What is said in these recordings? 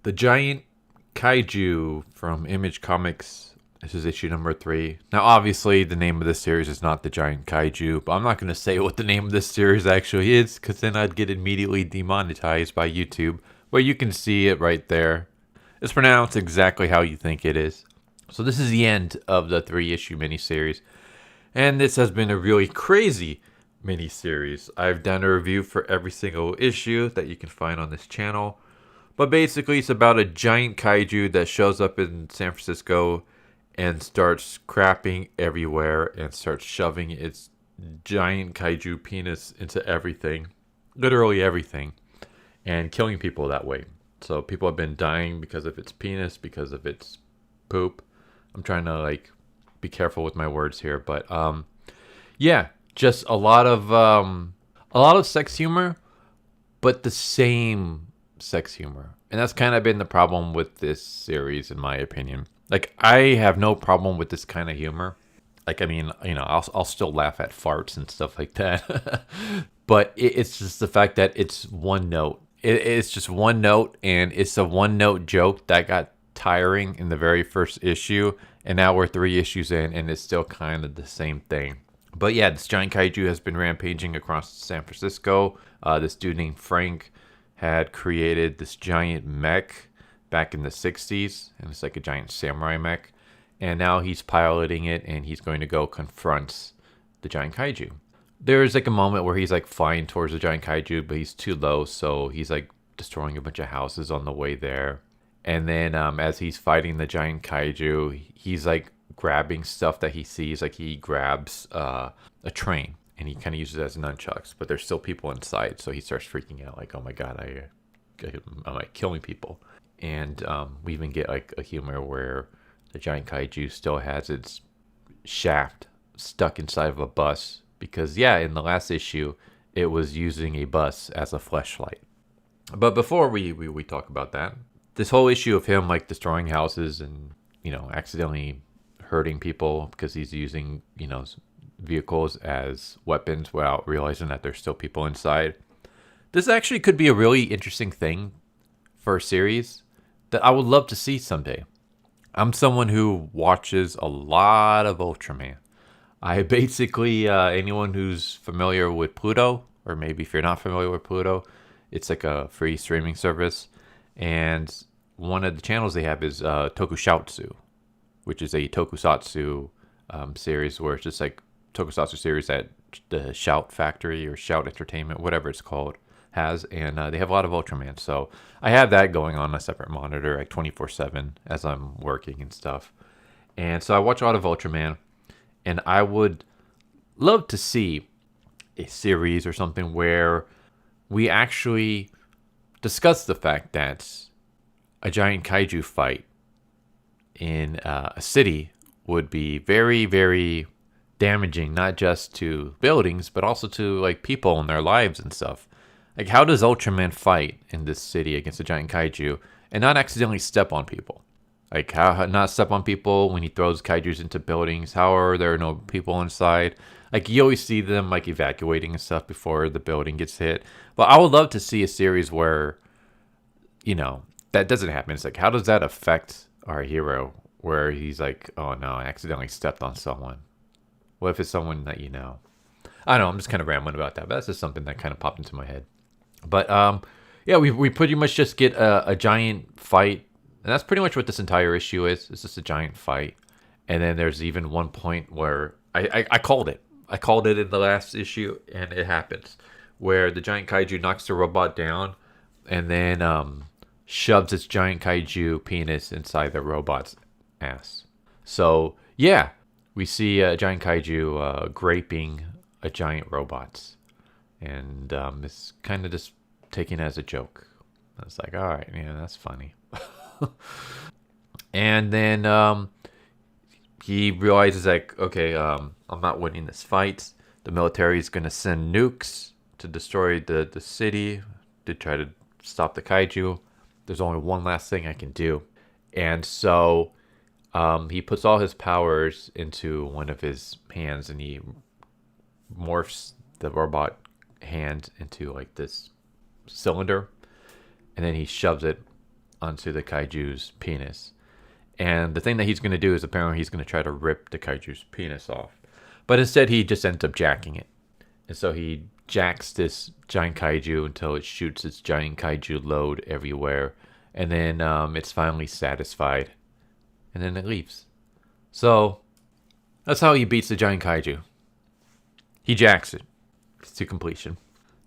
The Giant Kaiju from Image Comics. This is issue number 3. Now, obviously, the name of this series is not The Giant Kaiju, but I'm not going to say what the name of this series actually is, because then I'd get immediately demonetized by YouTube. But you can see it right there. It's pronounced exactly how you think it is. So this is the end of the 3-issue miniseries. And this has been a really crazy miniseries. I've done a review for every single issue that you can find on this channel. But basically, it's about a giant kaiju that shows up in San Francisco and starts crapping everywhere and starts shoving its giant kaiju penis into everything. Literally everything. And killing people that way. So people have been dying because of its penis, because of its poop. I'm trying to be careful with my words here, but yeah, just a lot of sex humor, but the same sex humor. And that's kind of been the problem with this series, in my opinion. I have no problem with this kind of humor. I'll still laugh at farts and stuff like that. But it's just the fact that it's one note. It's just one note, and it's a one note joke that got tiring in the very first issue. And now we're 3 issues in, and it's still kind of the same thing. But yeah, this giant kaiju has been rampaging across San Francisco. This dude named Frank had created this giant mech back in the 60s. And it's like a giant samurai mech. And now he's piloting it, and he's going to go confront the giant kaiju. There's a moment where he's flying towards the giant kaiju, but he's too low. So he's destroying a bunch of houses on the way there. And then as he's fighting the giant kaiju, he's grabbing stuff that he sees. He grabs a train, and he kind of uses it as nunchucks. But there's still people inside, so he starts freaking out. Oh my god, I'm killing people. And we even get a humor where the giant kaiju still has its shaft stuck inside of a bus. Because yeah, in the last issue, it was using a bus as a fleshlight. But before we talk about that, this whole issue of him destroying houses and accidentally hurting people because he's using vehicles as weapons without realizing that there's still people inside. This actually could be a really interesting thing for a series that I would love to see someday. I'm someone who watches a lot of Ultraman. I basically anyone who's familiar with Pluto, or maybe if you're not familiar with Pluto, it's a free streaming service. And one of the channels they have is Tokusatsu, which is a tokusatsu series where it's just tokusatsu series that the Shout Factory or Shout Entertainment, whatever it's called, has. And they have a lot of Ultraman. So I have that going on a separate monitor 24/7 as I'm working and stuff. And so I watch a lot of Ultraman. And I would love to see a series or something where we actually discuss the fact that a giant kaiju fight in a city would be very, very damaging, not just to buildings, but also to people and their lives and stuff. How does Ultraman fight in this city against a giant kaiju and not accidentally step on people? How not step on people when he throws kaijus into buildings? How are there no people inside? You always see them evacuating and stuff before the building gets hit. But I would love to see a series where, that doesn't happen. It's how does that affect our hero? Where he's oh no, I accidentally stepped on someone. What if it's someone that you know? I don't know, I'm just kind of rambling about that. But that's just something that kind of popped into my head. But yeah, we pretty much just get a giant fight. And that's pretty much what this entire issue is. It's just a giant fight. And then there's even one point where I called it. I called it in the last issue, and it happens. Where the giant kaiju knocks the robot down and then shoves its giant kaiju penis inside the robot's ass. So, yeah, we see a giant kaiju graping a giant robot. And it's kind of just taken as a joke. I was all right, yeah, that's funny. And then he realizes okay, I'm not winning this fight. The military is going to send nukes to destroy the city to try to stop the kaiju. There's only one last thing I can do. And so he puts all his powers into one of his hands, and he morphs the robot hand into this cylinder, and then he shoves it onto the kaiju's penis. And the thing that he's going to do is apparently he's going to try to rip the kaiju's penis off. But instead, he just ends up jacking it. And so he jacks this giant kaiju until it shoots its giant kaiju load everywhere. And then it's finally satisfied. And then it leaves. So that's how he beats the giant kaiju. He jacks it to completion.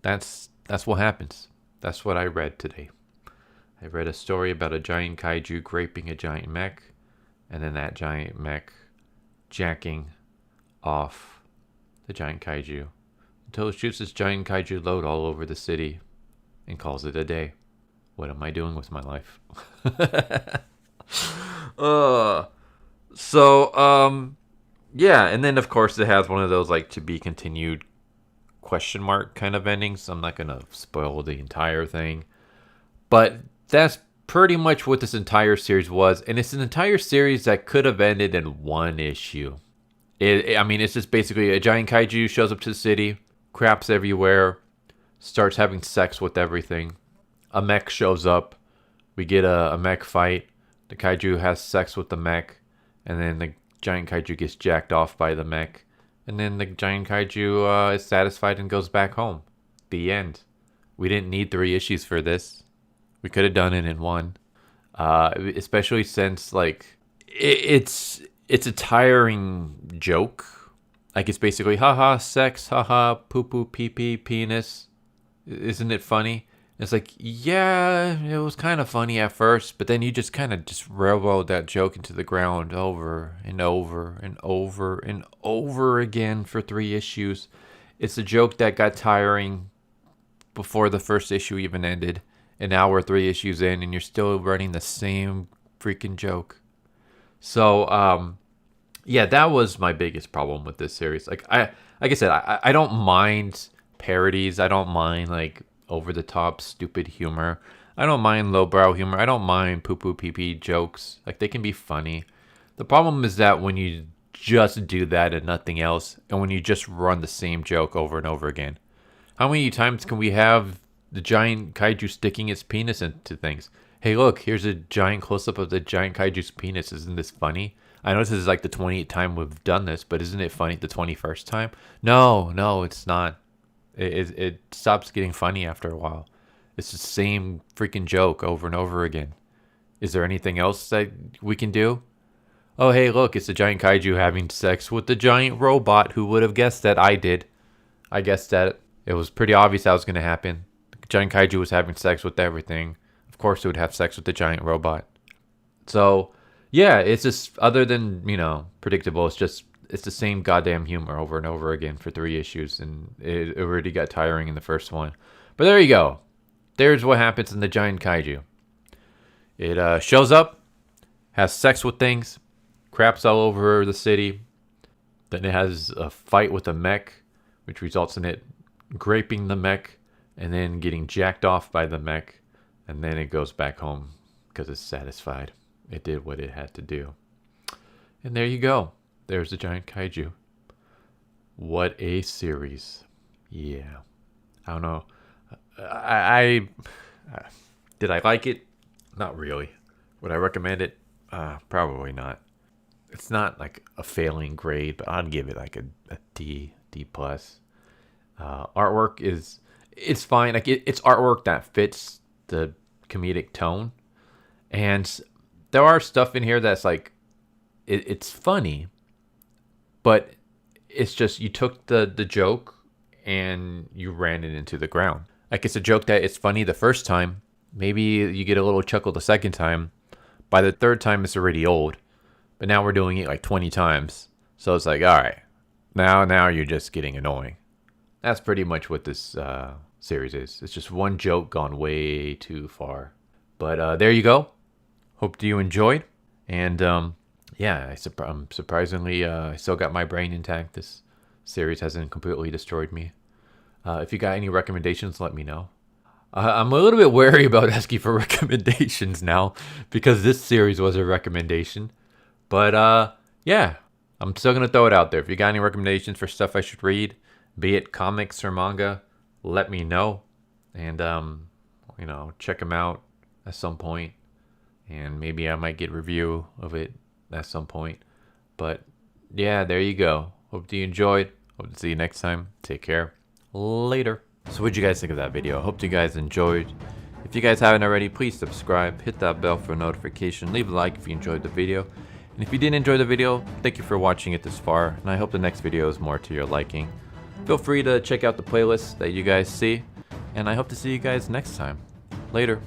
That's what happens. That's what I read today. I read a story about a giant kaiju graping a giant mech, and then that giant mech jacking off the giant kaiju until it shoots this giant kaiju load all over the city and calls it a day. What am I doing with my life? Yeah, and then of course it has one of those like to be continued question mark kind of endings. I'm not gonna spoil the entire thing, but that's pretty much what this entire series was, and it's an entire series that could have ended in one issue. It's just basically a giant kaiju shows up to the city, craps everywhere, starts having sex with everything. A mech shows up, we get a mech fight, the kaiju has sex with the mech, and then the giant kaiju gets jacked off by the mech, and then the giant kaiju is satisfied and goes back home. The end. We didn't need 3 issues for this. We could have done it in one, especially since like it's a tiring joke. Like it's basically haha sex, haha poo poo pee pee penis. Isn't it funny? It's like, yeah, it was kind of funny at first, but then you just kind of just railroad that joke into the ground over and over and over and over again for 3 issues. It's a joke that got tiring before the first issue even ended. And now we're 3 issues in and you're still running the same freaking joke. So, yeah, that was my biggest problem with this series. Like I said, I don't mind parodies. I don't mind like over the top stupid humor. I don't mind lowbrow humor. I don't mind poo poo pee pee jokes. Like they can be funny. The problem is that when you just do that and nothing else, and when you just run the same joke over and over again. How many times can we have the giant kaiju sticking its penis into things? Hey, look, here's a giant close-up of the giant kaiju's penis. Isn't this funny? I know this is like the 28th time we've done this, but isn't it funny the 21st time? No, it's not. It stops getting funny after a while. It's the same freaking joke over and over again. Is there anything else that we can do? Oh, hey, look, it's a giant kaiju having sex with the giant robot. Who would have guessed that? I did. I guessed that. It was pretty obvious that was going to happen. The giant kaiju was having sex with everything. Of course it would have sex with the giant robot. So, yeah, it's just, other than, predictable, it's the same goddamn humor over and over again for 3 issues, and it already got tiring in the first one. But there you go. There's what happens in the giant kaiju. It shows up, has sex with things, craps all over the city. Then it has a fight with a mech, which results in it graping the mech and then getting jacked off by the mech. And then it goes back home because it's satisfied. It did what it had to do. And there you go. There's the giant kaiju. What a series. Yeah. I don't know. I did I like it? Not really. Would I recommend it? Probably not. It's not like a failing grade, but I'd give it like a D plus. Artwork it's fine. Like it's artwork that fits the comedic tone, and there are stuff in here that's like it's funny, but it's just you took the joke and you ran it into the ground. Like it's a joke that it's funny the first time, maybe you get a little chuckle the second time. By the third time it's already old, but now we're doing it like 20 times, so it's like, all right, now you're just getting annoying. That's pretty much what this series is. It's just one joke gone way too far. But there you go. Hope you enjoyed. And yeah, I'm surprisingly, I still got my brain intact. This series hasn't completely destroyed me. If you got any recommendations, let me know. I'm a little bit wary about asking for recommendations now because this series was a recommendation. But yeah, I'm still going to throw it out there. If you got any recommendations for stuff I should read, be it comics or manga, let me know. And, check them out at some point. and maybe I might get a review of it at some point. But yeah, there you go. Hope you enjoyed. Hope to see you next time. Take care. Later. So what'd you guys think of that video? Hope you guys enjoyed. If you guys haven't already, please subscribe, hit that bell for a notification, leave a like if you enjoyed the video. And if you didn't enjoy the video, thank you for watching it this far, and I hope the next video is more to your liking. Feel free to check out the playlist that you guys see, and I hope to see you guys next time. Later.